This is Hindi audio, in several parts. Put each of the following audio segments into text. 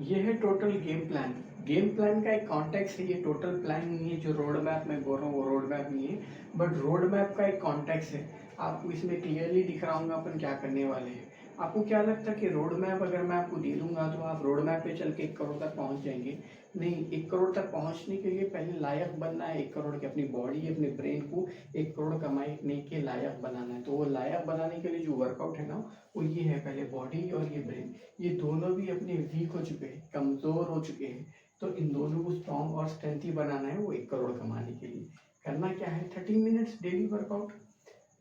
ये है total game plan. Game plan का एक कॉन्टेक्स्ट है, ये टोटल प्लान नहीं है। जो रोड मैप मैं बोल रहा हूँ वो रोड मैप नहीं है, बट रोड मैप का एक कॉन्टेक्स्ट है। आपको इसमें क्लियरली दिख रहा होगा अपन क्या करने वाले हैं। आपको क्या लगता है कि रोड मैप अगर मैं आपको दे दूंगा तो आप रोड मैप पे चल के 1 करोड़ तक पहुंच जाएंगे? नहीं, 1 करोड़ तक पहुंचने के लिए पहले लायक बनना है 1 करोड़ की। अपनी बॉडी, अपने ब्रेन को 1 करोड़ कमाने के लायक बनाना है। तो वो लायक बनाने के लिए जो वर्कआउट है ना, वो ये है। पहले बॉडी और ये ब्रेन, ये दोनों भी अपने वीक हो चुके हैं, कमज़ोर हो चुके हैं। तो इन दोनों को स्ट्रॉन्ग और स्ट्रेंथी बनाना है वो 1 करोड़ कमाने के लिए। करना क्या है, 30 मिनट्स डेली वर्कआउट।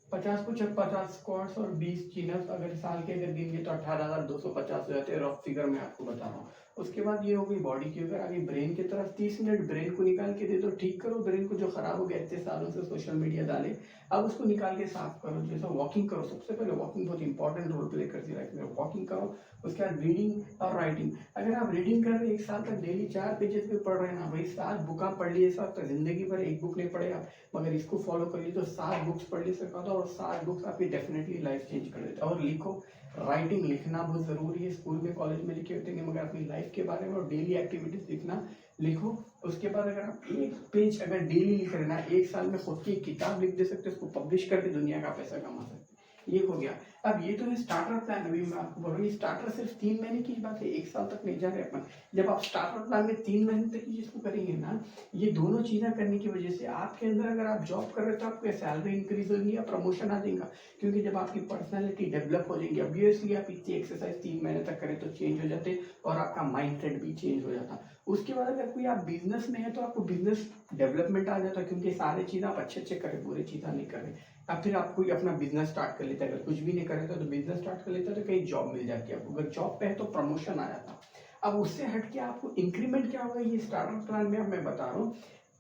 50 स्क्वाट्स और 20 चिनअप्स। अगर साल के अगर गिन गए तो 18,250 हो जाते हैं, रफ फिगर मैं आपको बता रहा हूँ। उसके बाद ये हो गई बॉडी की। अगर आगे ब्रेन की तरफ 30 मिनट ब्रेन को निकाल के दे दो, ठीक करो ब्रेन को जो खराब हो गया इतने सालों से सोशल मीडिया डाले। अब उसको निकाल के साफ करो। जैसे वॉकिंग करो, सबसे पहले वॉकिंग बहुत इंपॉर्टेंट रोल प्ले करती है लाइफ में। वॉकिंग करो, उसके बाद रीडिंग और राइटिंग। अगर आप रीडिंग कर रहे हैं 1 साल तक डेली 4 पेजेस पे पढ़ रहे हैं ना भाई, 7 बुक पढ़ लिए साहब, तो जिंदगी भर एक बुक नहीं पढ़े आप, मगर इसको फॉलो कर ली तो 7 बुक्स पढ़ ली सका था। और 7 बुक्स आपकी डेफिनेटली लाइफ चेंज कर देते। और लिखो, राइटिंग लिखना बहुत ज़रूरी है। स्कूल में कॉलेज में लिखे होते हैं, मगर अपनी लाइफ के बारे में और डेली एक्टिविटीज लिखना, लिखो। उसके बाद अगर आप 1 पेज अगर डेली लिख रहे ना, 1 साल में खुद की एक किताब लिख दे सकते, उसको पब्लिश करके दुनिया का पैसा कमा सकते। ये हो गया। अब ये तो है स्टार्टर प्लान। अभी मैं आपको बोल रहा हूँ, ये स्टार्टर सिर्फ 3 महीने की बात है, 1 साल तक नहीं जा रहे अपन। जब आप स्टार्टर प्लान में 3 महीने तक की चीज को करेंगे ना, ये दोनों चीजें करने की वजह से आपके अंदर, अगर आप जॉब कर रहे हो तो आपकी सैलरी इंक्रीज होगी या प्रमोशन आ जाएगा। क्योंकि जब आपकी पर्सनैलिटी डेवलप हो जाएगी, ऑब्वियसली आप इतनी एक्सरसाइज 3 महीने तक करें तो चेंज हो जाते, और आपका माइंड सेट भी चेंज हो जाता। उसके बाद अगर कोई आप बिजनेस में है तो आपको बिजनेस डेवलपमेंट आ जाता, क्योंकि सारे चीज़ आप अच्छे अच्छे करें, बुरी चीज़ें नहीं करें। अब फिर आप कोई अपना बिजनेस स्टार्ट कर लेता है, अगर कुछ भी नहीं करे तो बिजनेस स्टार्ट कर लेता है तो कहीं जॉब मिल जाती है आपको। अगर जॉब पे है तो प्रमोशन आ जाता। अब उससे हट के आपको इंक्रीमेंट क्या होगा, ये स्टार्टअप प्लान में अब मैं बता रहा हूँ।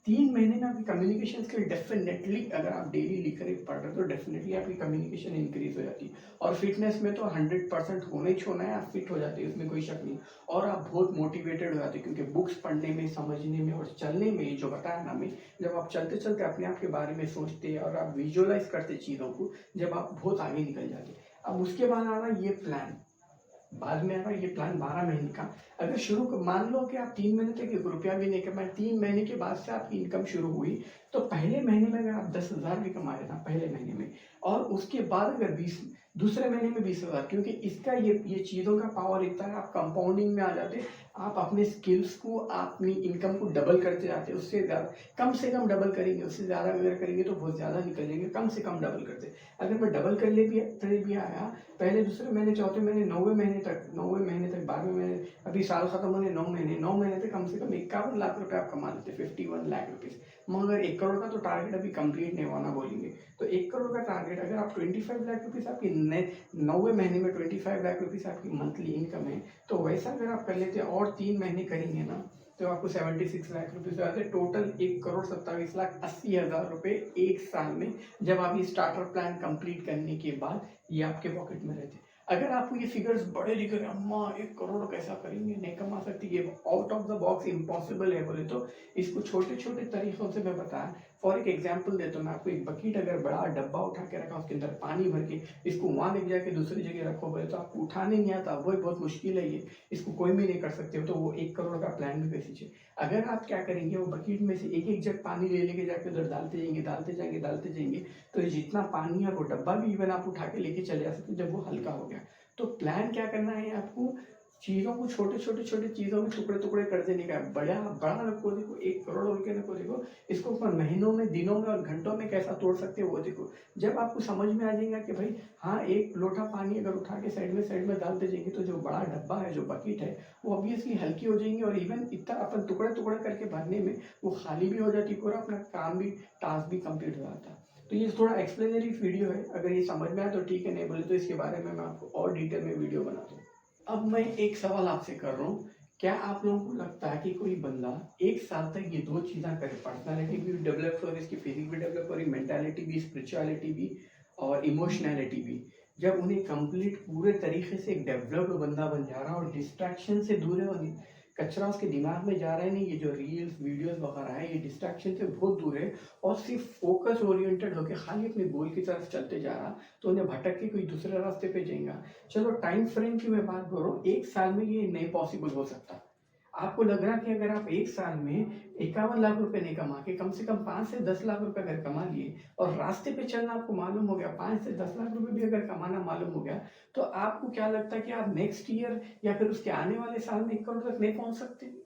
3 महीने में आपकी कम्युनिकेशन स्किल डेफिनेटली, अगर आप डेली लिख रहे पढ़ रहे तो डेफिनेटली आपकी कम्युनिकेशन इंक्रीज हो जाती है। और फिटनेस में तो 100% होना ही छोड़ना है, आप फिट हो जाते हैं, उसमें कोई शक नहीं। और आप बहुत मोटिवेटेड हो जाते हैं, क्योंकि बुक्स पढ़ने में, समझने में और चलने में, जो बताया ना हमें, जब आप चलते चलते अपने आप के बारे में सोचते और आप विजुअलाइज करते चीज़ों को, जब आप बहुत आगे निकल जाते। अब उसके बाद आ रहा ये प्लान, बाद में आएगा ये प्लान 12 महीने का। अगर मान लो कि आप 3 महीने तक 1 रुपया भी नहीं कमाए, 3 महीने के बाद से आपकी इनकम शुरू हुई, तो पहले महीने में अगर आप 10,000 भी कमा रहे ना पहले महीने में, और उसके बाद अगर 20, दूसरे महीने में 20,000, क्योंकि इसका ये चीज़ों का पावर इतना है, आप कंपाउंडिंग में आ जाते। आप अपने स्किल्स को, अपनी इनकम को डबल करते जाते। उससे ज़्यादा, कम से कम डबल करेंगे, उससे ज़्यादा अगर करेंगे तो बहुत ज़्यादा निकल जाएंगे। कम से कम डबल करते। अगर मैं डबल कर ले भी आया, पहले दूसरे महीने, चौथे महीने, 9वें महीने तक 12वें महीने, अभी साल खत्म होने 9 महीने तक कम से कम 51 लाख रुपए आप कमा लेते, 51 लाख रुपीज। मगर 1 करोड़ का तो टारगेट अभी कंप्लीट नहीं होना बोलेंगे। तो 1 करोड़ का टारगेट, अगर आप 25 लाख रुपीज आपकी 9वें महीने में 25 लाख रुपीज आपकी मंथली इनकम है, तो वैसा अगर आप कर लेते और 3 महीने करेंगे ना, तो आपको 76 लाख रुपीज आते। टोटल 1,27,80,000 रुपए 1 साल में, जब आप ये स्टार्टर प्लान कंप्लीट करने के बाद ये आपके पॉकेट में रहते। अगर आपको ये फिगर्स बड़े दिख रहे, अम्मा 1 करोड़ कैसा करेंगे, नहीं कमा सकती, ये out of the box impossible है बोले तो इसको छोटे छोटे तरीकों से मैं बताया। फॉर एक एग्जांपल देता हूँ मैं आपको। एक बकेट अगर बड़ा डब्बा उठा के रखा, उसके अंदर पानी भर के, इसको वहां लेके जाके दूसरी जगह रखो बोले तो आपको उठाने नहीं आता, वो बहुत मुश्किल है ये, इसको कोई भी नहीं कर सकते हो। तो वो 1 करोड़ का प्लान भी वैसे चाहिए। अगर आप क्या करेंगे, वो बकेट में से एक एक जग पानी ले लेके जाके उधर डालते जाएंगे, डालते जाएंगे, डालते जाएंगे, तो ये जितना पानी है वो डब्बा भी इवन आप उठा के लेके चले जा सकते जब वो हल्का हो गया। तो प्लान क्या करना है आपको, चीज़ों को छोटे छोटे छोटे चीज़ों में टुकड़े टुकड़े कर देने का। बड़ा बड़ा रखो, देखो 1 करोड़ बोल के रखो, देखो इसको अपन महीनों में, दिनों में और घंटों में कैसा तोड़ सकते हो वो देखो। जब आपको समझ में आ जाएगा कि भाई हाँ, एक लोटा पानी अगर उठा के साइड में डालते जाएंगे, तो जो बड़ा डब्बा है, जो बकेट है, वो ऑब्वियसली हल्की हो जाएंगी। और इवन इतना अपन टुकड़े टुकड़े करके भरने में वो खाली भी हो जाती, पूरा अपना काम भी, टास्क भी कंप्लीट हो जाता। तो ये थोड़ा एक्सप्लेनरी वीडियो है, अगर ये समझ में आए तो ठीक है, नहीं बोले तो इसके बारे में मैं आपको और डिटेल में वीडियो बना दूँ। अब मैं एक सवाल आपसे कर रहा हूँ, क्या आप लोगों को लगता है कि कोई बंदा 1 साल तक ये दो चीज़ें करे, पर्सनालिटी भी डेवलप हो रही, इसकी फिजिक भी डेवलप हो रही, मेंटालिटी भी, स्पिरिचुअलिटी भी और इमोशनैलिटी भी, जब उन्हें कंप्लीट पूरे तरीके से एक डेवलप्ड बंदा बन जा रहा है और डिस्ट्रैक्शन से दूर है, और कचरा उसके दिमाग में जा रहा है नहीं, ये जो रील्स वीडियोस वगैरह है, ये डिस्ट्रैक्शन से बहुत दूर है, और सिर्फ फोकस ओरिएंटेड होकर खाली अपने गोल की तरफ चलते जा रहा, तो उन्हें भटक के कोई दूसरे रास्ते पे जाएगा। चलो टाइम फ्रेम की मैं बात कर रहा हूँ, 1 साल में ये नहीं पॉसिबल हो सकता, आपको लग रहा कि अगर आप एक साल में 51 लाख रुपए नहीं कमा के कम से कम 5 से 10 लाख रुपए अगर कमा लिए और रास्ते पे चलना आपको मालूम हो गया, 5 से 10 लाख रुपए भी अगर कमाना मालूम हो गया, तो आपको क्या लगता है कि आप नेक्स्ट ईयर या फिर उसके आने वाले साल में 1 करोड़ तक नहीं पहुंच सकते?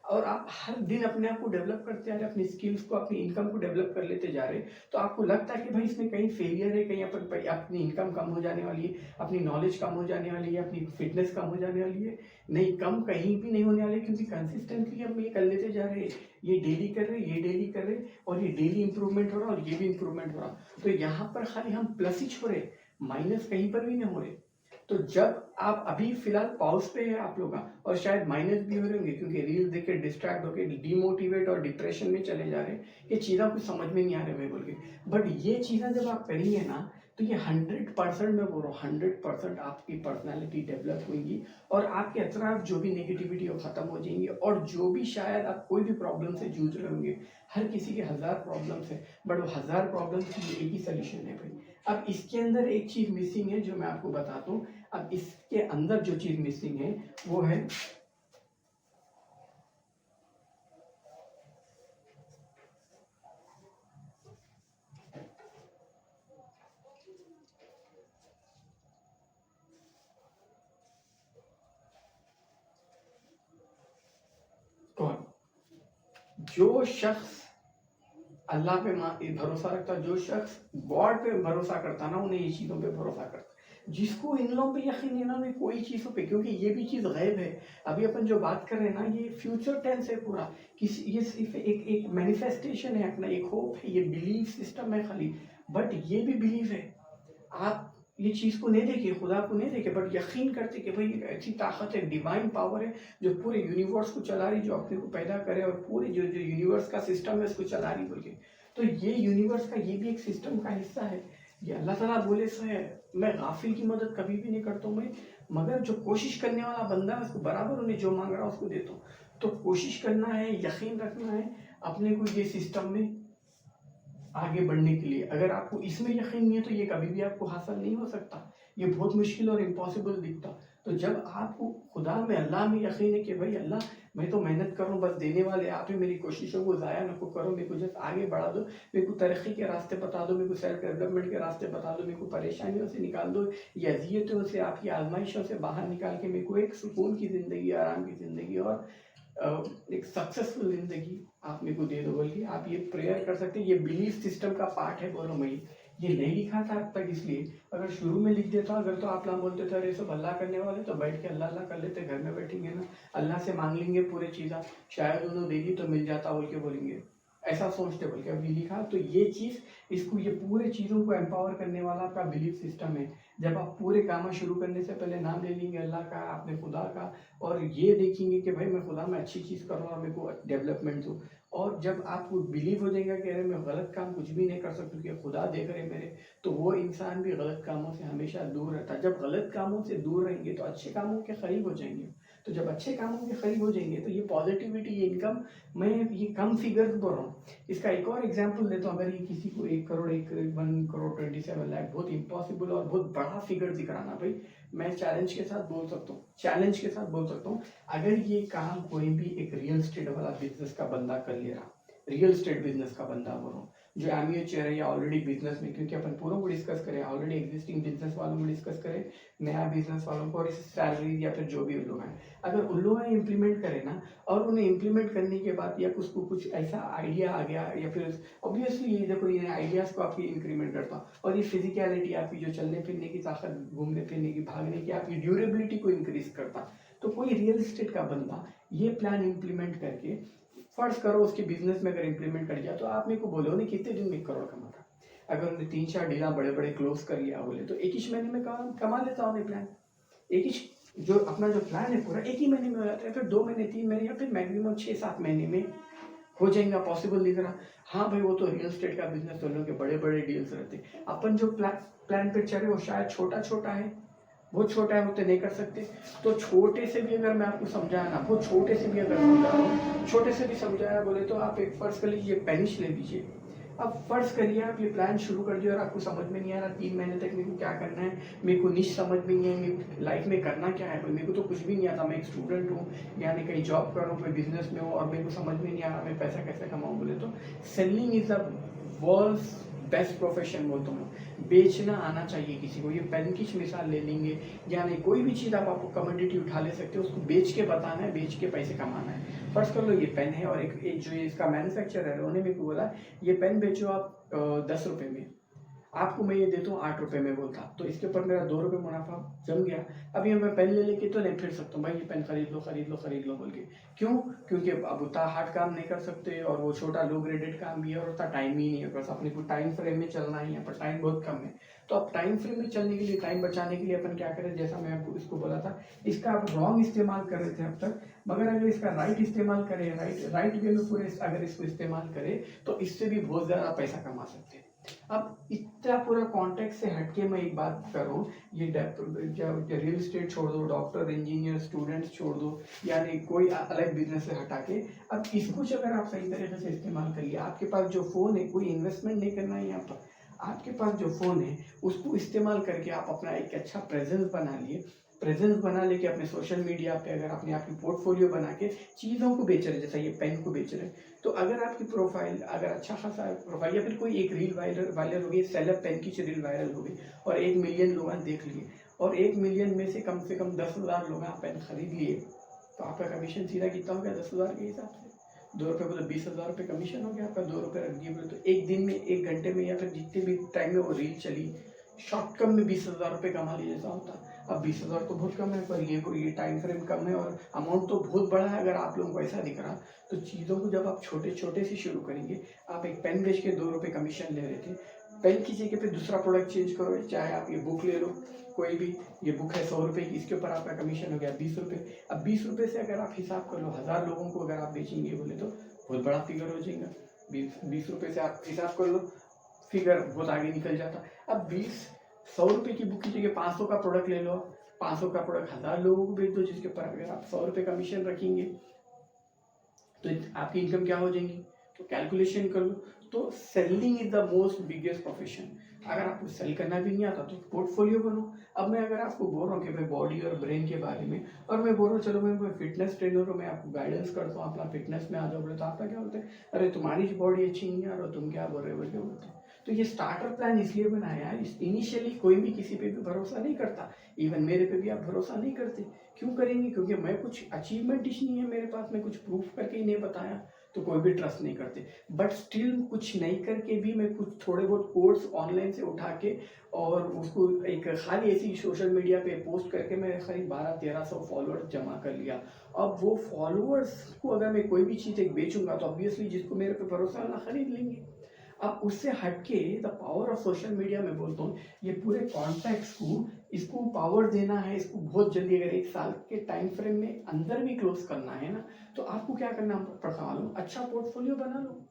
और आप हर दिन अपने आप को डेवलप करते आ रहे, अपनी स्किल्स को, अपनी इनकम को डेवलप कर लेते जा रहे, तो आपको लगता है कि भाई इसमें कहीं फेलियर है, कहीं अपनी इनकम कम हो जाने वाली है, अपनी नॉलेज कम हो जाने वाली है, अपनी फिटनेस कम हो जाने वाली है? नहीं, कम कहीं भी नहीं होने वाली, क्योंकि कंसिस्टेंटली हम ये कर लेते जा रहे, ये डेली कर रहे, ये डेली कर रहे, और ये डेली इंप्रूवमेंट हो रहा और ये भी इंप्रूवमेंट हो रहा। तो यहाँ पर खाली हम प्लस ही छोड़े, माइनस कहीं पर भी नहीं हो रहे। तो जब आप अभी फिलहाल पॉज पे है आप लोग का, और शायद माइनस भी हो रहे होंगे क्योंकि रील देख के डिस्ट्रैक्ट होके डिमोटिवेट और डिप्रेशन में चले जा रहे हैं, ये चीज़ें कुछ समझ में नहीं आ रहे मैं बोल के। बट ये चीज़ें जब आप करेंगे ना, तो ये 100% मैं बोल रहा हूँ, 100% आपकी पर्सनैलिटी डेवलप होगी, और आपके अतराफ जो भी नेगेटिविटी वो खत्म हो जाएंगी। और जो भी शायद आप कोई भी प्रॉब्लम से जूझ रहे होंगे, हर किसी के 1000 प्रॉब्लम्स है, बट वो 1000 प्रॉब्लम्स की एक ही सोल्यूशन है भाई। अब इसके अंदर एक चीज़ मिसिंग है जो मैं आपको बताता हूँ। अब इसके अंदर जो चीज मिसिंग है वो है कौन? जो शख्स अल्लाह पे भरोसा रखता, जो शख्स गॉड पे भरोसा करता ना, उन्हें ये चीज़ों पे भरोसा करता। जिसको इन लोगों पे यकीन नहीं ना, उन्हें कोई चीज़ों पे, क्योंकि ये भी चीज़ गैब है। अभी अपन जो बात कर रहे हैं ना, ये फ्यूचर टेंस है पूरा, किसी ये सिर्फ एक मैनिफेस्टेशन है अपना, एक होप है, ये बिलीफ सिस्टम है खाली। बट ये भी बिलीव है, आप ये चीज़ को नहीं देखिए, खुदा को नहीं देखिए, बट यकीन करते कि भाई ऐसी ताकत है, डिवाइन पावर है जो पूरे यूनिवर्स को चला रही, जो अपने को पैदा करे और पूरे जो जो यूनिवर्स का सिस्टम है उसको चला रही बोल के। तो ये यूनिवर्स का ये भी एक सिस्टम का हिस्सा है। ये अल्लाह ताला बोले से है, मैं गाफिल की मदद कभी भी नहीं करता हूँ मैं, मगर जो कोशिश करने वाला बंदा है उसको बराबर उन्हें जो मांग रहा है उसको देता हूँ। तो कोशिश करना है, यकीन रखना है अपने को ये सिस्टम में आगे बढ़ने के लिए। अगर आपको इसमें यकीन नहीं है तो ये कभी भी आपको हासिल नहीं हो सकता, ये बहुत मुश्किल और इम्पॉसिबल दिखता। तो जब आपको खुदा में, अल्लाह में यकीन है कि भाई अल्लाह मैं तो मेहनत करूँ, बस देने वाले आप ही, मेरी कोशिशों को ज़ाया न को करो, मेरे को जस्ट आगे बढ़ा दो, मेरे को तरक्की के रास्ते बता दो, मेरे को सेल्फ डेवलपमेंट के रास्ते बता दो, मेरे को परेशानियों से निकाल दो, ये अजियतों से, आपकी आजमाइशों से बाहर निकाल के मेरे को एक सुकून की ज़िंदगी, आराम की ज़िंदगी और एक सक्सेसफुल ज़िंदगी आप मेरे को दे दो बोल के आप ये प्रेयर कर सकते हैं। ये बिलीफ सिस्टम का पार्ट है। बोलो मैं ये नहीं लिखा था अब तक, इसलिए अगर शुरू में लिख देता, अगर तो आप ना बोलते थे अरे सब अल्लाह करने वाले, तो बैठ के अल्लाह अल्लाह कर लेते, घर में बैठेंगे ना, अल्लाह से मांग लेंगे पूरे चीज़ा, शायद उन्होंने देगी तो मिल जाता बोल के बोलेंगे, ऐसा सोचते बोल के अभी लिखा। तो ये चीज़, इसको, ये पूरे चीज़ों को एम्पावर करने वाला आपका बिलीफ सिस्टम है। जब आप पूरे काम शुरू करने से पहले नाम ले लेंगे अल्लाह का, अपने खुदा का, और ये देखेंगे कि भाई मैं खुदा में अच्छी चीज़ कर रहा हूँ, मेरे को डेवलपमेंट दो। और जब आपको बिलीव हो जाएगा कि अरे मैं गलत काम कुछ भी नहीं कर सकता क्योंकि खुदा देख रहे मेरे, तो वो इंसान भी गलत कामों से हमेशा दूर रहता है। जब गलत कामों से दूर रहेंगे तो अच्छे कामों के करीब हो जाएंगे। तो जब अच्छे कामों के करीब हो जाएंगे तो ये पॉजिटिविटी, ये इनकम, मैं ये कम फिगर्स बोल रहा हूँ। इसका एक और एग्जांपल देता हूँ। अगर ये किसी को 1 करोड़ 1 करोड़ 27 लाख बहुत इम्पॉसिबल और बहुत बड़ा फिगर दिख रहा ना भाई, मैं चैलेंज के साथ बोल सकता हूँ, चैलेंज के साथ बोल सकता हूँ, अगर ये काम कोई भी एक रियल स्टेट वाला बिजनेस का बंदा कर ले रहा, रियल स्टेट बिजनेस का बंदा बोल रहा हूँ, जो एम्यूचर है या ऑलरेडी बिजनेस में, क्योंकि अपन पूरों को डिस्कस करें, ऑलरेडी एग्जिस्टिंग बिजनेस वालों को डिस्कस करें, नया बिजनेस वालों को, और इस सैलरी या फिर जो भी उन लोग हैं, अगर उन लोगों ने इम्प्लीमेंट करे ना, और उन्हें इम्प्लीमेंट करने के बाद या उसको कुछ ऐसा आइडिया आ गया, या फिर ऑब्वियसली ये देखो ये आइडियाज़ को आपकी इंक्रीमेंट करता, और ये फिजिकलिटी आपकी जो चलने फिरने की ताकत, घूमने फिरने की, भागने की, आपकी ड्यूरेबिलिटी को इंक्रीज करता। तो कोई रियल एस्टेट का बंदा ये प्लान इम्प्लीमेंट करके, फर्ज करो उसके बिजनेस में अगर इम्प्लीमेंट कर दिया, तो आप मेरे को बोलो नहीं कितने दिन में 1 करोड़ कमाता। अगर उन्हें 3-4 डीला बड़े बड़े क्लोज कर लिया बोले तो एक ही महीने में कमा लेता हूँ प्लान। एक ही जो अपना जो प्लान है पूरा एक ही महीने में हो जाता है, फिर 2 महीने 3 महीने या फिर मैक्सिमम 6-7 महीने में हो जाएगा, पॉसिबल दिख रहा। हाँ भाई वो तो रियल एस्टेट का बिजनेस, तो लोगों के बड़े बड़े डील्स रहते, अपन जो प्लान पे चले वो शायद छोटा छोटा है, बहुत छोटा है, उतने नहीं कर सकते। तो छोटे से भी अगर मैं आपको समझाया ना, बहुत छोटे से भी अगर समझा रहा हूँ, छोटे से भी समझाया बोले तो आप एक फर्ज कर लीजिए, पेनिश ले लीजिए। अब फ़र्ज़ करिए आप ये प्लान शुरू कर दिया और आपको समझ में नहीं आ रहा 3 महीने तक मेरे को क्या करना है, मेरे को निश समझ में नहीं है, मेरे लाइफ में करना क्या है, मेरे को तो कुछ भी नहीं आता, मैं एक स्टूडेंट हूँ, यानी कहीं जॉब कर रहा हूँ, कोई बिजनेस में हूँ और मेरे को समझ में नहीं आ रहा मैं पैसा कैसे कमाऊँ बोले तो selling is the world's best profession बोलता हूँ। बेचना आना चाहिए किसी को। ये पेन की मिसाल ले लेंगे, यानी कोई भी चीज़ आपको कमोडिटी उठा ले सकते हो, उसको बेच के बताना है, बेच के पैसे कमाना है। फर्स्ट कर लो ये पेन है और एक जो इसका मैन्युफैक्चरर है उन्होंने मेरे को बोला ये पेन बेचो आप 10 रुपये में, आपको मैं ये देता हूँ 8 रुपये में बोलता, तो इसके ऊपर मेरा 2 रुपये मुनाफा जम गया। अभी मैं पेन ले लेके तो नहीं फिर सकता हूँ भाई ये पेन खरीद लो खरीद लो खरीद लो बोल के। क्यों? क्योंकि अब उतना हार्ड काम नहीं कर सकते और वो छोटा लो ग्रेडेड काम भी है और उतना टाइम ही नहीं है, बस अपने को टाइम फ्रेम में चलना ही है, पर टाइम बहुत कम है। तो अब टाइम फ्रेम में चलने के लिए, टाइम बचाने के लिए अपन क्या करें, जैसा मैं आपको इसको बोला था, इसका आप रॉन्ग इस्तेमाल कर रहे थे अब तक, मगर अगर इसका राइट इस्तेमाल करें, राइट वे में पूरे अगर इसको इस्तेमाल करें तो इससे भी बहुत ज़्यादा पैसा कमा सकते हैं। अब इतना पूरा कॉन्टेक्स्ट से हटके मैं एक बात करूँ, ये रियल एस्टेट छोड़ दो, डॉक्टर इंजीनियर स्टूडेंट्स छोड़ दो, यानी कोई अलग बिजनेस से हटा के अब इसको अगर आप सही तरीके से इस्तेमाल करिए, आपके पास जो फ़ोन है, कोई इन्वेस्टमेंट नहीं करना है यहाँ पर, आपके पास जो फ़ोन है उसको इस्तेमाल करके आप अपना एक अच्छा प्रेजेंस बना लिए, प्रेजेंस बना लेके अपने सोशल मीडिया पे अगर अपने आपकी पोर्टफोलियो बना के चीज़ों को बेच रहे, जैसा ये पेन को बेच रहे, तो अगर आपकी प्रोफाइल अगर अच्छा खासा प्रोफाइल या फिर कोई एक रील वायरल हो गई, सेलर पेन की रील वायरल हो गई और 1 मिलियन लोग देख लिए और 1 मिलियन में से कम 10,000 लोग पेन खरीद लिए, तो आपका कमीशन सीधा कितना हो गया 10,000 के हिसाब से, 2 रुपये बोले 20,000 रुपये कमीशन हो गया आपका, 2 रुपये रख दिए बोले तो एक दिन में, 1 घंटे में या फिर जितने भी टाइम में वो रील चली, शॉर्ट कम में 20,000 रुपये कमा लिए जैसा होता। अब 20,000 तो बहुत कम है, पर ये टाइम फ्रेम कम है और अमाउंट तो बहुत बड़ा है। अगर आप लोगों को ऐसा दिख रहा तो चीज़ों को जब आप छोटे छोटे से शुरू करेंगे, आप एक पेन बेच के 2 रुपये कमीशन ले रहे थे, पेन की जगह पे दूसरा प्रोडक्ट चेंज करो, चाहे आप ये बुक ले लो कोई भी, ये बुक है 100 रुपये की, इसके ऊपर आपका कमीशन हो गया 20 रुपये। अब 20 रुपये से अगर आप हिसाब कर लो 1000 लोगों को अगर आप बेचेंगे बोले तो बहुत बड़ा फिगर हो जाएगा। 20 रुपये से आप हिसाब कर लो, फिगर बहुत आगे निकल जाता। अब 100 रुपये की बुक की जगह 500 का प्रोडक्ट ले लो, 500 का प्रोडक्ट 1000 लोगों को बेच दो, जिसके ऊपर अगर आप 100 रुपये कमीशन रखेंगे तो आपकी इनकम क्या हो जाएगी, तो कैलकुलेशन कर लो। तो selling is the most biggest profession. अगर आपको सेल करना भी नहीं आता तो पोर्टफोलियो बनो। अब मैं अगर आपको बोल रहा हूँ कि मैं बॉडी और ब्रेन के बारे में, और मैं बोल रहा हूँ चलो मैं फिटनेस ट्रेनर हूँ, मैं आपको गाइडेंस करता हूँ, अपना फिटनेस में आ जाओ बोले तो आपका क्या बोलते हैं, अरे तुम्हारी बॉडी अच्छी नहीं है और तुम क्या बोल रहे हो बोल बोलते हैं। तो ये स्टार्टर प्लान इसलिए बनाया है, इनिशियली कोई भी किसी पे भी भरोसा नहीं करता, इवन मेरे पे भी आप भरोसा नहीं करते। क्यों करेंगे? क्योंकि मैं कुछ अचीवमेंट ही नहीं है मेरे पास, मैं कुछ प्रूफ करके ही नहीं बताया, तो कोई भी ट्रस्ट नहीं करते। बट स्टिल कुछ नहीं करके भी मैं कुछ थोड़े बहुत कोर्स ऑनलाइन से उठा के और उसको एक खाली ऐसी सोशल मीडिया पे पोस्ट करके मैं करीब 1200-1300 फॉलोअर्स जमा कर लिया। अब वो फॉलोअर्स को अगर मैं कोई भी चीज़ एक बेचूंगा तो ऑब्वियसली जिसको मेरे पे भरोसा है ना खरीद लेंगे। अब उससे हटके the power of social media में बोलता हूँ, ये पूरे कॉन्टैक्ट्स को इसको पावर देना है, इसको बहुत जल्दी अगर 1 साल के टाइम फ्रेम में अंदर भी क्लोज करना है ना, तो आपको क्या करना पड़ता मालूम, अच्छा पोर्टफोलियो बना लो,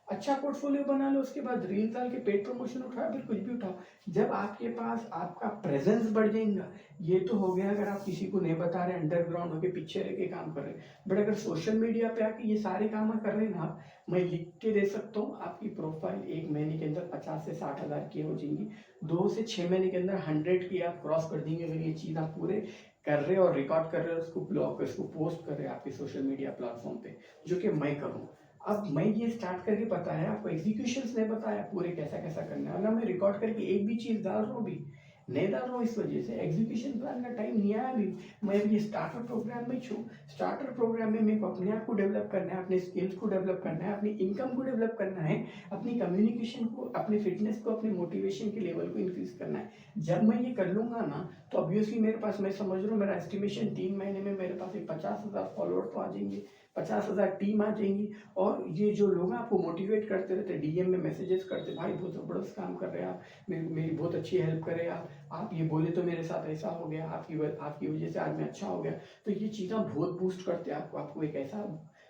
अच्छा पोर्टफोलियो बना लो, उसके बाद रील डाल के पेड प्रमोशन उठाओ, फिर कुछ भी उठाओ। जब आपके पास आपका प्रेजेंस बढ़ जाएगा, ये तो हो गया अगर आप किसी को नहीं बता रहे, अंडरग्राउंड होके पीछे रह के काम कर रहे हैं, बट अगर सोशल मीडिया पे आके ये सारे काम कर रहे हैं ना, मैं लिख के दे सकता हूँ आपकी प्रोफाइल 1 महीने के अंदर 50 से 60 हज़ार की हो जाएंगी, 2 से 6 महीने के अंदर 100 की आप क्रॉस कर देंगे अगर ये चीज़ आप पूरे कर रहे हो और रिकॉर्ड कर रहे हो, उसको ब्लॉग उसको पोस्ट कर रहे हो आपके सोशल मीडिया प्लेटफॉर्म पे, जो कि मैं करूँ। अब मैं ये स्टार्ट करके बताया आपको, एग्जीक्यूशंस नहीं बताया पूरे कैसा कैसा करना है, अगर मैं रिकॉर्ड करके एक भी चीज़ डाल रहा हूँ भी नहीं डाल रहा हूँ, इस वजह से एग्जीक्यूशन प्लान का टाइम नहीं आया अभी। मैं अभी ये स्टार्टर प्रोग्राम में छूँ, स्टार्टर प्रोग्राम में मेरे को अपने आप को डेवलप करना है, अपने स्किल्स को डेवलप करना है, अपनी इनकम को डेवलप करना है, अपनी कम्युनिकेशन को, अपने फिटनेस को, अपने मोटिवेशन के लेवल को इंक्रीज करना है। जब मैं ये कर लूँगा ना तो ऑब्वियसली मेरे पास, मैं समझ रहा हूँ मेरा एस्टिमेशन 3 महीने में मेरे पास एक 50,000 फॉलोअर तो आ जाएंगे, 50,000 टीम आ जाएंगी। और ये जो लोग आपको मोटिवेट करते रहते, डीएम में मैसेजेस करते, भाई बहुत ज़बरदस्त काम कर रहे हैं आप, मेरी बहुत अच्छी हेल्प कर रहे हैं आप ये बोले तो मेरे साथ ऐसा हो गया, आपकी वजह से आज मैं अच्छा हो गया। तो ये चीज़ें बहुत बूस्ट करते हैं आपको एक ऐसा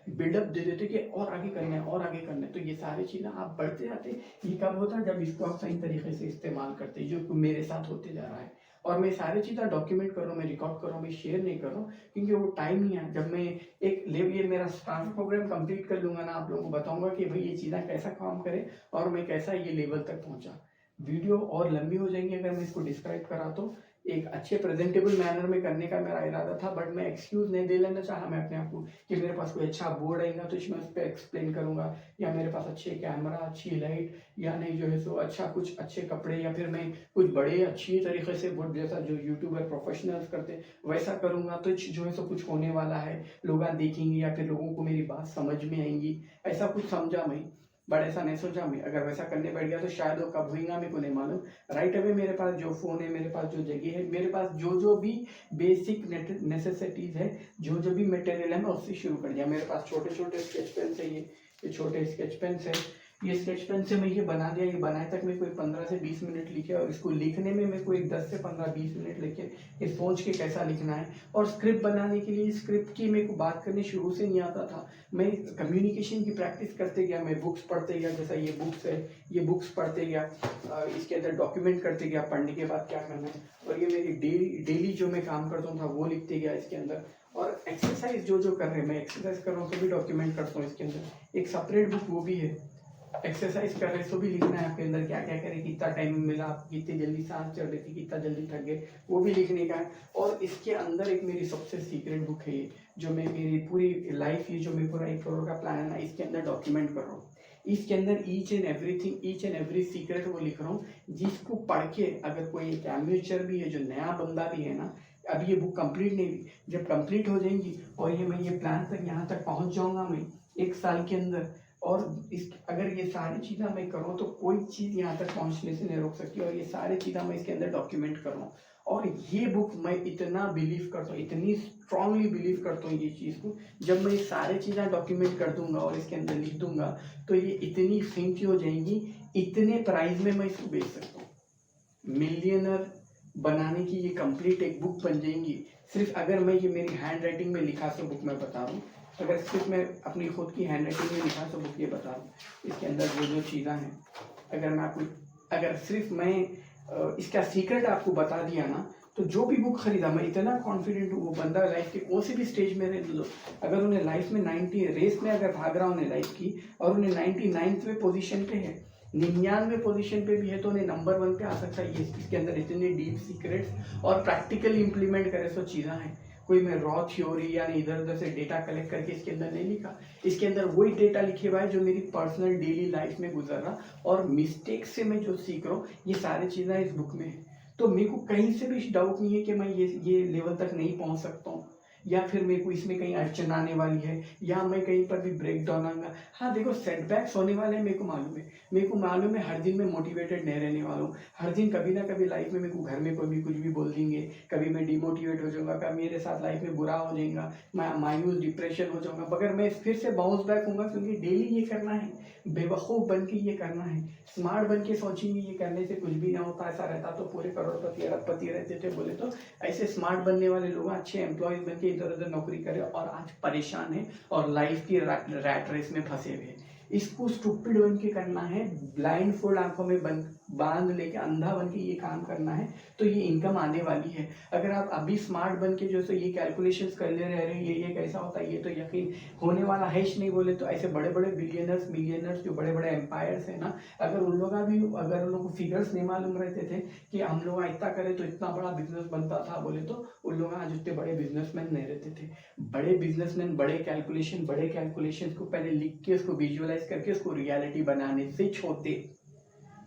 बिल्डअप दे देते कि और आगे करना है और आगे करना है। तो ये सारी चीज़ें आप बढ़ते जाते, ये कब होता है जब इसको आप सही तरीके से इस्तेमाल करते हैं, जो मेरे साथ होते जा रहा है। और मैं सारी चीज़ें डॉक्यूमेंट कर रहा हूँ, मैं रिकॉर्ड कर रहा हूँ, मैं शेयर नहीं कर रहा हूँ, क्योंकि वो टाइम नहीं है। जब मैं ये मेरा स्टार प्रोग्राम कंप्लीट कर लूँगा ना, आप लोगों को बताऊँगा कि भाई ये चीज़ें कैसा काम करे और मैं कैसा ये लेवल तक पहुँचा। वीडियो और लंबी हो जाएंगी अगर मैं इसको डिस्क्राइब करा तो। एक अच्छे प्रेजेंटेबल मैनर में करने का मेरा इरादा था, बट मैं एक्सक्यूज़ नहीं दे लेना चाहा मैं अपने आप को कि मेरे पास कोई अच्छा बोर्ड आएगा तो इसमें उस पर एक्सप्लेन करूँगा, या मेरे पास अच्छे कैमरा, अच्छी लाइट, या नहीं जो है सो अच्छा कुछ अच्छे कपड़े, या फिर मैं कुछ बड़े अच्छी तरीके से बोर्ड जैसा जो यूट्यूबर प्रोफेशनल्स करते वैसा करूँगा तो जो है सो कुछ होने वाला है, लोग देखेंगे या फिर लोगों को मेरी बात समझ में आएंगी, ऐसा कुछ समझा मैं। बट ऐसा नहीं सोचा मैं, अगर वैसा करने बैठ गया तो शायद वो कब होएगा मेरे को नहीं मालूम। राइट अवे मेरे पास जो फ़ोन है, मेरे पास जो जगह है, मेरे पास जो भी बेसिक नेसेसिटीज़ है, जो भी मटेरियल है, मैं उससे शुरू कर दिया। मेरे पास छोटे छोटे स्केच पेन है, ये छोटे स्केच पेन है। ये स्केच पेन से मैं ये बना दिया, ये बनाए तक मैं कोई 15 से 20 मिनट लिखे, और इसको लिखने में मेरे को एक 10 से 15-20 मिनट लिखे, ये सोच के कैसा लिखना है। और स्क्रिप्ट बनाने के लिए स्क्रिप्ट की मेरे को बात करनी शुरू से नहीं आता था, मैं कम्युनिकेशन की प्रैक्टिस करते गया, मैं बुक्स पढ़ते गया, जैसा ये बुक्स है, ये बुक्स पढ़ते गया, इसके अंदर डॉक्यूमेंट करते गया पढ़ने के बाद क्या करना है, और ये मेरी डेली जो मैं काम करता था वो लिखते गया इसके अंदर। और एक्सरसाइज जो कर रहे हैं, मैं एक्सरसाइज कर रहा हूँ तो भी डॉक्यूमेंट करता हूँ इसके अंदर, एक सेपरेट बुक वो भी है। एक्सरसाइज कर रहे तो भी लिखना है आपके अंदर, क्या क्या करें, कितना टाइम मिला, आप कितनी जल्दी सांस चढ़ रही थी, कितना जल्दी थक गए, वो भी लिखने का है। और इसके अंदर एक मेरी सबसे सीक्रेट बुक है ये, जो मैं मेरी पूरी लाइफ, ये जो मैं पूरा 1 करोड़ का प्लान है ना, इसके अंदर डॉक्यूमेंट कर रहा हूँ। इसके अंदर each and everything, each and every secret वो लिख रहा हूँ, जिसको पढ़ के अगर कोई एक एम्यूचर भी है, जो नया बंदा भी है ना, अभी ये बुक कंप्लीट नहीं हुई, जब कंप्लीट हो जाएंगी और मैं ये प्लान तक यहाँ तक पहुँच जाऊँगा मैं 1 साल के अंदर, और इस अगर ये सारी चीज़ें मैं करूँ तो कोई चीज़ यहाँ तक पहुँचने से नहीं रोक सकती, और ये सारी चीज़ें मैं इसके अंदर डॉक्यूमेंट कर रहा हूँ। और ये बुक मैं इतना बिलीव करता हूँ, इतनी स्ट्रांगली बिलीव करता हूँ ये चीज़ को, जब मैं ये सारी चीज़ें डॉक्यूमेंट कर दूंगा और इसके अंदर लिख दूंगा तो ये इतनी कीमती हो जाएंगी, इतने प्राइस में मैं इसको बेच सकता हूँ। मिलियनर बनाने की ये कंप्लीट एक बुक बन जाएंगी, सिर्फ अगर मैं ये मेरी हैंड राइटिंग में लिखा तो बुक मैं बता रहा हूँ, अगर सिर्फ मैं अपनी खुद की हैंड राइटिंग में लिखा तो बुक ये बता रहा हूँ। इसके अंदर जो चीज़ें हैं, अगर मैं आपको, अगर सिर्फ मैं इसका सीक्रेट आपको बता दिया ना, तो जो भी बुक खरीदा, मैं इतना कॉन्फिडेंट हूँ, वो बंदा लाइफ के कौन से भी स्टेज में रह लो, अगर उन्हें लाइफ में 90 रेस में अगर भाग रहा उन्हें लाइफ की, और उन्हें 99वें पोजीशन पे है, 99वें पोजीशन पे भी है, तो उन्हें नंबर 1 पे आ सकता है। ये इसके अंदर इतने डीप सीक्रेट्स और प्रैक्टिकली इम्प्लीमेंट करे सो चीज़ें हैं। कोई मैं रॉ थ्योरी या इधर उधर से डेटा कलेक्ट करके इसके अंदर नहीं लिखा, इसके अंदर वही डेटा लिखे हुआ है जो मेरी पर्सनल डेली लाइफ में गुजर रहा, और मिस्टेक से मैं जो सीख रहा हूँ, ये सारी चीज़ें इस बुक में है। तो मेरे को कहीं से भी डाउट नहीं है कि मैं ये लेवल तक नहीं पहुँच सकता हूँ, या फिर मेरे को इसमें कहीं अड़चन आने वाली है, या मैं कहीं पर भी ब्रेक डाउन आऊंगा। हाँ देखो, सेटबैक्स होने वाले हैं, मेरे को मालूम है, हर दिन मैं मोटिवेटेड नहीं रहने वाला हूँ। हर दिन कभी ना कभी लाइफ में मेरे को घर में कोई भी कुछ भी बोल देंगे, कभी मैं डिमोटिवेट हो जाऊंगा, कभी मेरे साथ लाइफ में बुरा हो जाएगा, मैं मायूस डिप्रेशन हो जाऊंगा, मगर मैं फिर से बाउंस बैक होऊंगा, क्योंकि डेली ये करना है, बेवकूफ़ बन के ये करना है। स्मार्ट बन के सोचेंगे ये करने से कुछ भी ना होता, ऐसा रहता तो पूरे करोड़पति अरबपति रहते थे बोले तो। ऐसे स्मार्ट बनने वाले लोग अच्छे एम्प्लॉयज बन के इधर उधर नौकरी करे, और आज परेशान है और लाइफ की रैट रेस में फंसे हुए। इसको स्टूपिड बन के करना है, ब्लाइंड फोल्ड आंखों में बांध लेके अंधा बन के ये काम करना है, तो ये इनकम आने वाली है। अगर आप अभी स्मार्ट बन के जो ये कैलकुलेशंस कर ले रहे हैं, ये कैसा होता है, ये तो यकीन होने वाला है ही नहीं बोले तो। ऐसे बड़े बड़े बिलियनर्स मिलियनर्स जो बड़े बड़े एम्पायर्स हैं ना, अगर उन लोग को फिगर्स नहीं मालूम रहते थे कि हम लोग इतना करें तो इतना बड़ा बिजनेस बनता था बोले तो, उन लोग आज उतने बड़े बिजनेसमैन नहीं रहते थे। बड़े बिजनेसमैन बड़े कैलकुलेशन को पहले लिख के उसको विजुअलाइज करके उसको रियलिटी बनाने से छोड़ते,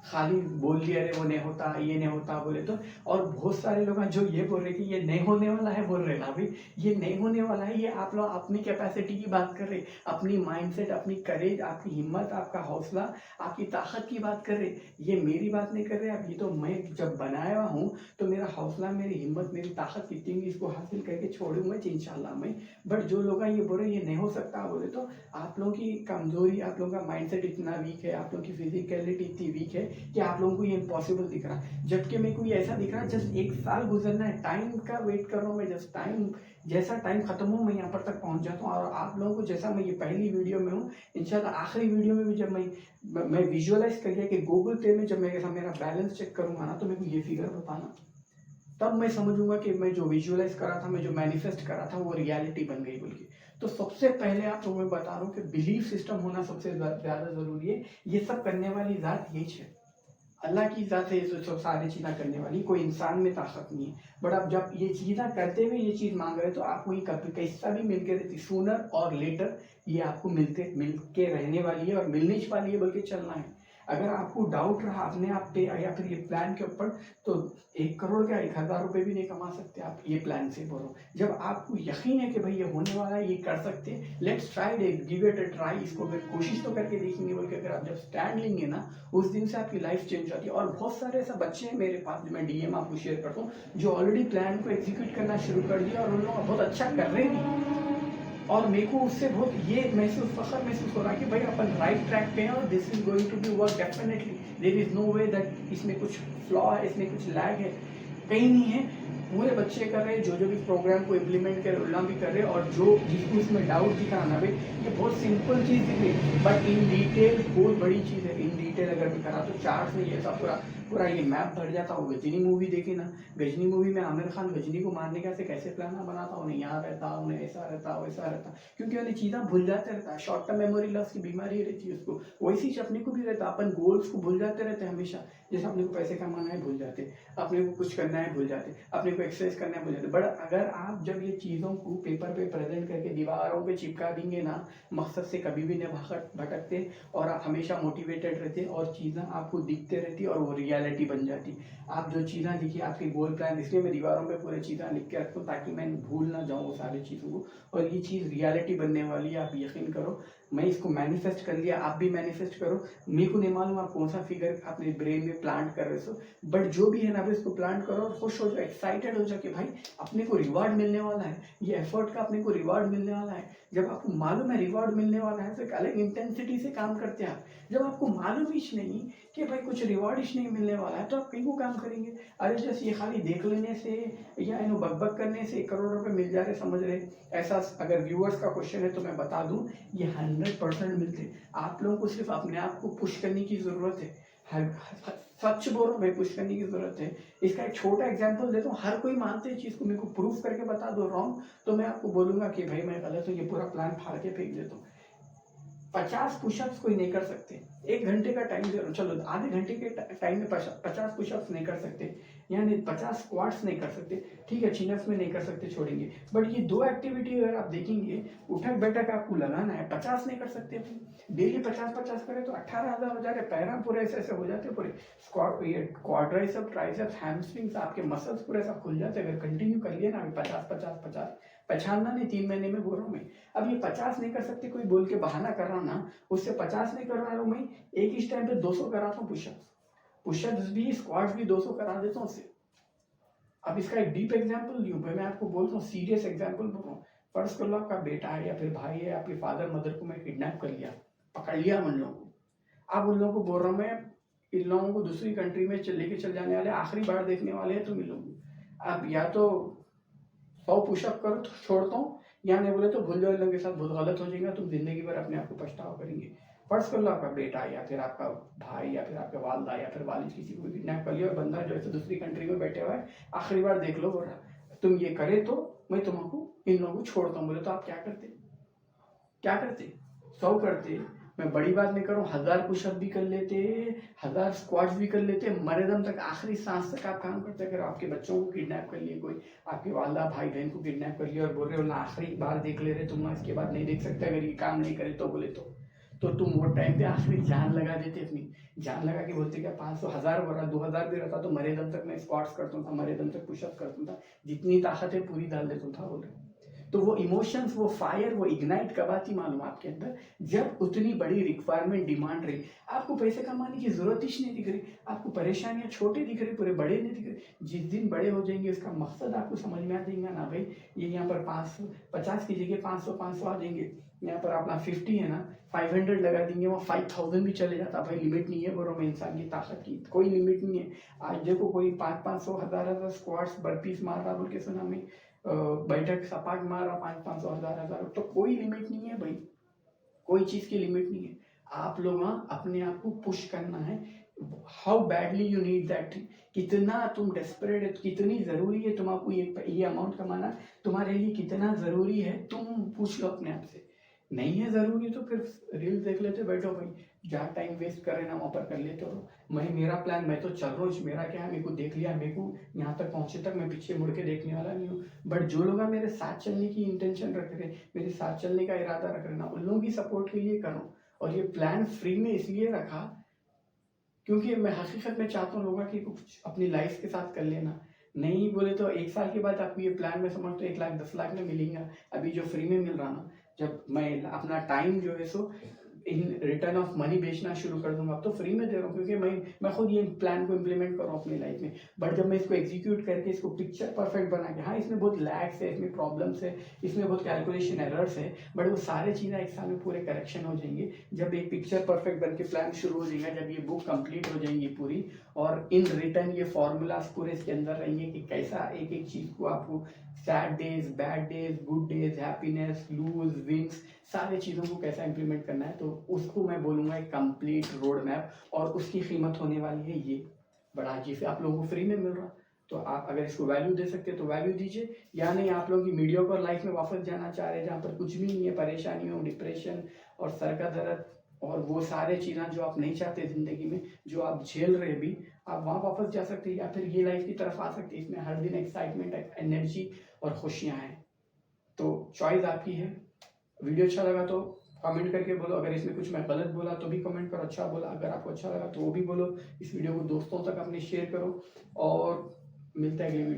खाली बोल दिया अरे वो नहीं होता, ये नहीं होता बोले तो। और बहुत सारे लोग हैं जो ये बोल रहे कि ये नहीं होने वाला है, बोल रहे ना भाई ये नहीं होने वाला है, ये आप लोग अपनी कैपेसिटी की बात कर रहे, अपनी माइंडसेट, अपनी करेज, आपकी हिम्मत, आपका हौसला, आपकी ताकत की बात कर रहे, ये मेरी बात नहीं कर रहे आप। ये तो मैं जब बनाया हुआ हूँ तो मेरा हौसला, मेरी हिम्मत, मेरी ताकत कितनी भी, इसको हासिल करके छोड़ूंगा इंशाल्लाह मैं। बट जो लोग ये बोल रहे ये नहीं हो सकता बोले तो, आप लोगों की कमजोरी, आप लोगों का माइंडसेट इतना वीक है, आप लोगों की फिजिकलिटी इतनी वीक है कि आप लोगों को ये इम्पॉसिबल दिख रहा है। जबकि मेरे को ये ऐसा दिख रहा है जस्ट 1 साल गुजरना है, टाइम का वेट कर रहा हूँ मैं, जस्ट टाइम, जैसा टाइम खत्म हो मैं यहाँ पर तक पहुँच जाता हूँ। और आप लोगों को जैसा मैं ये पहली वीडियो में हूँ, इंशाल्लाह आखिरी वीडियो में भी जब मैं विजुअलाइज कर गया कि गूगल पे में जब मैं मेरा बैलेंस चेक करूंगा ना, तो मेरे को ये फिगर बताना, तब मैं समझूंगा कि मैं जो विजुअलाइज करा था, मैं जो मैनिफेस्ट करा था, वो रियलिटी बन गई बोल के। तो सबसे पहले आप लोगों को बता रहा हूँ कि बिलीफ सिस्टम होना सबसे ज़्यादा ज़रूरी है। ये सब करने वाली ज़ात यही है, अल्लाह की ज़ात है, ये सब सारी चीज़ें करने वाली, कोई इंसान में ताकत नहीं है। बट आप जब ये चीज़ें करते हुए ये चीज़ मांग रहे हो, तो आपको ये कभी कैसा भी मिल के रहती, सूनर और लेटर ये आपको मिल के रहने वाली है और मिलनी वाली है, बल्कि चलना है। अगर आपको डाउट रहा अपने आप पे या फिर ये प्लान के ऊपर, तो 1 करोड़ क्या 1,000 रुपये भी नहीं कमा सकते आप ये प्लान से। बोलो जब आपको यकीन है कि भाई ये होने वाला है, ये कर सकते हैं, let's try it, give it a try, इसको अगर कोशिश तो करके देखेंगे बोल के अगर आप जब स्टैंड लेंगे ना, उस दिन से आपकी लाइफ चेंज होती है। और बहुत सारे ऐसे बच्चे हैं मेरे पास, जो मैं डीएम आपको शेयर करता हूँ, जो ऑलरेडी प्लान को एग्जीक्यूट करना शुरू कर दिया और उन लोग बहुत अच्छा कर रहे हैं। और मेरे को उससे बहुत ये फखर महसूस हो रहा है कि भाई अपन राइट ट्रैक पे हैं और this is going to be work definitely. There is no way that इसमें कुछ फ्लॉ है, इसमें कुछ लैग है, कहीं नहीं है। पूरे बच्चे कर रहे हैं, जो भी प्रोग्राम को इम्प्लीमेंट कर रहे भी कर रहे हैं, और जो जिसको इसमें डाउट दिख रहा ना भाई, ये बहुत सिंपल चीज़ दिख रही, बट इन डिटेल बहुत बड़ी चीज़ है। इन डिटेल अगर मैं करा तो चार्ट में ये ऐसा पूरा पूरा ये मैप भर जाता हूँ। गजनी मूवी देखी ना, गजनी मूवी में आमिर खान गजनी को मारने का कैसे प्लान बनाता, उन्हें यहाँ रहता, उन्हें ऐसा रहता वैसा रहता, क्योंकि उन्हें चीज़ें भूल जाते रहता है। शॉर्ट टर्म मेमोरी लॉस की बीमारी रहती है उसको, वैसी चीज अपने को भी रहता। अपन गोल्स को भूल जाते रहते हैं हमेशा, जैसे अपने को पैसे कमाना है भूल जाते, अपने को कुछ करना है भूल जाते, अपने को एक्सरसाइज करना है भूल जाते। बट अगर आप जब ये चीज़ों को पेपर पे प्रेजेंट करके दीवारों पे चिपका देंगे ना, मकसद से कभी भी नहीं भटकते और आप हमेशा मोटिवेटेड रहते और चीज़ें आपको दिखते रहती और वो रियलिटी बन जाती। आप जो चीज़ें लिखिए, आपके गोल प्लान, इसलिए मैं दीवारों पे पूरी चीज़ें लिख के रखता हूँ ताकि मैं भूल ना जाऊँ वो सारी चीज़ों को, और ये चीज़ रियलिटी बनने वाली है, आप यकीन करो। मैं इसको मैनिफेस्ट कर लिया, आप भी मैनिफेस्ट करो। मेरे को नहीं मालूम आप कौन सा फिगर अपने ब्रेन में प्लांट कर रहे हो, बट जो भी है ना, इसको प्लांट करो और खुश हो जाओ, एक्साइटेड हो जाओ कि भाई अपने को रिवार्ड मिलने वाला है, ये एफर्ट का अपने को रिवार्ड मिलने वाला है। जब आपको मालूम है रिवार्ड मिलने वाला है, तो एक अलग इंटेंसिटी से काम करते हैं आप। जब आपको मालूम ही नहीं कि भाई कुछ रिवार्ड ही नहीं मिलने वाला है, तो आप कहीं को काम करेंगे। अरे जैसे ये खाली देख लेने से या इन्हों बकबक करने से 1 करोड़ रुपए मिल जा रहे, समझ रहे ऐसा? अगर व्यूअर्स का क्वेश्चन है तो मैं बता दूं, ये 100% मिलते। आप लोगों को सिर्फ अपने आप को पुश करने की जरूरत है। सच बोल रहा हूँ भाई, पुश करने की जरूरत है। इसका एक छोटा एग्जांपल देता हूँ, हर कोई मानते हैं चीज को, मेरे को प्रूफ करके बता दो रॉन्ग, तो मैं आपको बोलूंगा कि भाई मैं गलत हूँ, ये पूरा प्लान फाड़ के फेंक देता हूँ। 50 पुशअप्स कोई नहीं कर सकते, 1 घंटे का टाइम दे रहा हूँ, चलो आधे घंटे के टाइम में 50 पुशअप्स नहीं कर सकते, यानी 50 स्क्वाट्स नहीं कर सकते, ठीक है, चिनअप्स में नहीं कर सकते, छोड़ेंगे। बट ये 2 एक्टिविटी अगर आप देखेंगे, उठक बैठक आपको लगाना है, 50 नहीं कर सकते अपनी। डेली 50-50 करें तो 18,000 हो जा रहे, पैरा पूरे ऐसे ऐसे हो जाते पूरे। क्वाड्राइसेप, ट्राइसेप्स, हैमस्ट्रिंग्स, आपके मसल्स पूरे सब खुल जाते अगर कंटिन्यू कर लिए ना 50-50-50। पहचानना नहीं, 3 महीने में बोल रहा हूँ मैं। अब ये 50 नहीं कर सकते कोई बोल के बहाना कर रहा ना, उससे 50 नहीं कर रहा हूँ मैं, एक ही टाइम पे 200 कराता हूँ पुशअप्स भी, स्क्वाट्स भी 200 करा देता हूँ उससे। अब इसका एक डीप एग्जांपल लूँ भाई, मैं आपको बोलता हूँ, सीरियस एग्जांपल बोल रहा हूँ। फर्ज कर लो आपका बेटा है या फिर भाई है, आपके फादर मदर को मैं किडनैप कर लिया, पकड़ लिया उन लोगों को। अब उन लोगों को बोल रहा हूँ मैं, इन लोगों को दूसरी कंट्री में लेके चल जाने वाले, आखिरी बार देखने वाले हैं तुम इन लोगों को। अब या तो 100 पुशअप करो तो छोड़ता हूँ, या नहीं बोले तो भूल जाओ, इन लोगों के साथ बहुत गलत हो जाएगा, तुम जिंदगी भर अपने आप को पछतावा करेंगे। फर्ज कर लो आपका बेटा या फिर आपका भाई या फिर आपका वालदा या फिर वालिद किसी को किडनैप कर लिया और बंदा जो है दूसरी कंट्री में बैठे हुआ है, आखिरी बार देख लो बोल रहा तुम ये करे तो मैं तुमको इन लोगों को छोड़ता हूँ। बोले तो आप क्या करते? 100 करते। मैं बड़ी बात नहीं कर रहा हूँ, 1000 पुशअप भी कर लेते, 1000 स्क्वाट्स भी कर लेते, मरे दम तक, आखिरी सांस तक आप काम करते। अगर आपके बच्चों को किडनैप कर लिए कोई, आपके वालदा भाई बहन को किडनैप कर लिया और बोल रहे हो ना आखिरी बार देख ले रहे तुम, इसके बाद नहीं देख सकते अगर ये काम नहीं करे तो, बोले तो तुम वो टाइम पे आखिरी जान लगा देते, अपनी जान लगा के बोलते क्या 500 1000 हो रहा 2000 भी रहता तो मरे दम तक मैं स्क्वाट्स करता था, मरे दम तक पुशअप करता था, जितनी ताकत है पूरी डाल देता था बोल रहे। तो वो इमोशंस, वो फायर, वो इग्नाइट कब आती मालूम आपके अंदर? जब उतनी बड़ी रिक्वायरमेंट, डिमांड रही, आपको पैसे कमाने की जरूरत ही नहीं दिख रही, आपको परेशानियां छोटे दिख रही, पूरे बड़े नहीं दिख रहे। जिस दिन बड़े हो जाएंगे उसका मकसद आपको समझ में आ जाएगा ना भाई, ये यहाँ पर 550 की जगह 500 आ जाएंगे, यहाँ पर अपना 50 है ना, 500 लगा देंगे, वहाँ 5000 भी चले जाता भाई। लिमिट नहीं है बोलो में, इंसान की ताकत की कोई लिमिट नहीं है। आज देखो कोई 500 1000 स्क्वाट्स बर्पीस मार रहा बोल के सुना मैं, बैठक सपाट मार रहा 500 1000, तो कोई लिमिट नहीं है भाई, कोई चीज़ की लिमिट नहीं है। आप लोग अपने आप को पुश करना है, how badly you need that, कितना तुम डेस्परेट है, कितनी ज़रूरी है तुमको ये अमाउंट कमाना, तुम्हारे लिए कितना ज़रूरी है, तुम पूछ लो अपने आप से। नहीं है ज़रूरी तो फिर रील देख लेते बैठो भाई, जहाँ टाइम वेस्ट कर रहे ना वहाँ पर कर लेते हो। मेरा प्लान, मैं तो चल रहा हूँ, मेरा क्या है, मेरे को देख लिया, मेरे को यहाँ तक पहुँचे तक मैं पीछे मुड़ के देखने वाला नहीं हूँ। बट जो लोग मेरे साथ चलने की इंटेंशन रख रहे, मेरे साथ चलने का इरादा रख रहे ना, उन लोगों की सपोर्ट के लिए करो। और ये प्लान फ्री में इसलिए रखा क्योंकि मैं हकीकत में चाहता हूँ लोगों की कुछ अपनी लाइफ के साथ कर लेना। नहीं बोले तो 1 साल के बाद आपको ये प्लान में समझ तो 1 लाख 10 लाख में मिलेगा। अभी जो फ्री में मिल रहा ना, जब मैं अपना टाइम जो है सो इन रिटर्न ऑफ मनी बेचना शुरू कर दूंगा। अब तो फ्री में दे रहा हूँ क्योंकि मैं खुद ये प्लान को इम्प्लीमेंट कर रहा हूँ अपनी लाइफ में। बट जब मैं इसको एग्जीक्यूट करके इसको पिक्चर परफेक्ट बना के, हाँ इसमें बहुत लैग्स है, इसमें प्रॉब्लम्स है, इसमें बहुत कैलकुलेशन एरर्स है, बट वो सारे चीज़ें 1 साल में पूरे करेक्शन हो जाएंगे जब एक पिक्चर परफेक्ट बन के प्लान शुरू हो जाएगा, जब ये बुक कंप्लीट हो जाएंगी पूरी। और इन रिटर्न ये फॉर्मूलाज पूरे इसके अंदर रहेंगे कि कैसा एक एक चीज़ को आपको sad days, bad days, good days, happiness, lose, wins, सारे चीज़ों को कैसा इंप्लीमेंट करना है। तो उसको मैं बोलूँगा एक कंप्लीट रोड मैप, और उसकी कीमत होने वाली है ये। बड़ा अजीब से आप लोगों को फ्री में मिल रहा, तो आप अगर इसको वैल्यू दे सकते तो वैल्यू दीजिए, या नहीं आप लोगों की मीडियोकर लाइफ में वापस जाना चाह रहे हैं जहाँ पर कुछ भी नहीं है, परेशानियों, डिप्रेशन और सर का दर्द और वो सारे चीज़ें जो आप नहीं चाहते ज़िंदगी में, जो आप झेल रहे भी, आप वहाँ वापस जा सकते हैं, या फिर ये लाइफ की तरफ आ सकते हैं। इसमें हर दिन एक्साइटमेंट, एनर्जी और खुशियाँ हैं। तो चॉइस आपकी है। वीडियो अच्छा लगा तो कमेंट करके बोलो, अगर इसमें कुछ मैं गलत बोला तो भी कमेंट करो, अच्छा बोला अगर आपको अच्छा लगा तो वो भी बोलो। इस वीडियो को दोस्तों तक अपने शेयर करो, और मिलता है अगली वीडियो।